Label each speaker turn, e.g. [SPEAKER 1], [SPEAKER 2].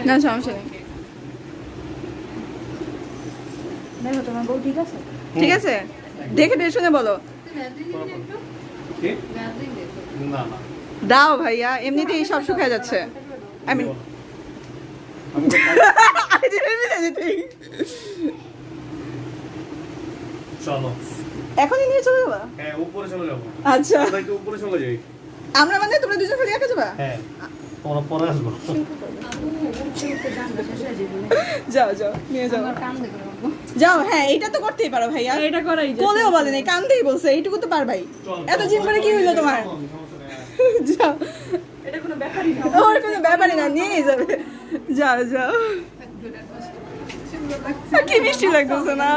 [SPEAKER 1] না সমস্যা নেই।
[SPEAKER 2] দেখো তোমার বউ ঠিক আছে?
[SPEAKER 1] ঠিক আছে, দেখে দেখে শুনে বলো।
[SPEAKER 3] না না
[SPEAKER 1] দাও ভাইয়া, এমনিতেই সব শুকিয়ে যাচ্ছে। আমি
[SPEAKER 3] চলো
[SPEAKER 1] এখনই নিয়ে চলে যাবা?
[SPEAKER 3] হ্যাঁ উপরে চলে যাবো।
[SPEAKER 1] আচ্ছা,
[SPEAKER 3] আমরা একটু উপরে চলে যাই।
[SPEAKER 1] আমরা মানে তোমরা দুজন খালি একা যাবা?
[SPEAKER 3] হ্যাঁ তোমরা পরে আসবো।
[SPEAKER 1] যাও যাও, নিয়ে যাও।
[SPEAKER 2] আমার কান দেখো বাবু।
[SPEAKER 1] যাও, হ্যাঁ এটা তো করতেই পারো ভাইয়া।
[SPEAKER 2] এটা করাই যায়।
[SPEAKER 1] কোলেও বলে নাই, কান্দেই বলছে, এইটুকু তো পারবাই। এত জিম করে কি হইলো তোমার? যাও,
[SPEAKER 2] এটা কোনো ব্যাপারই না।
[SPEAKER 1] ওর কোনো ব্যাপারই না, নিয়েই যাবে। যাও যাও। কি মিষ্টি লাগতেছে না?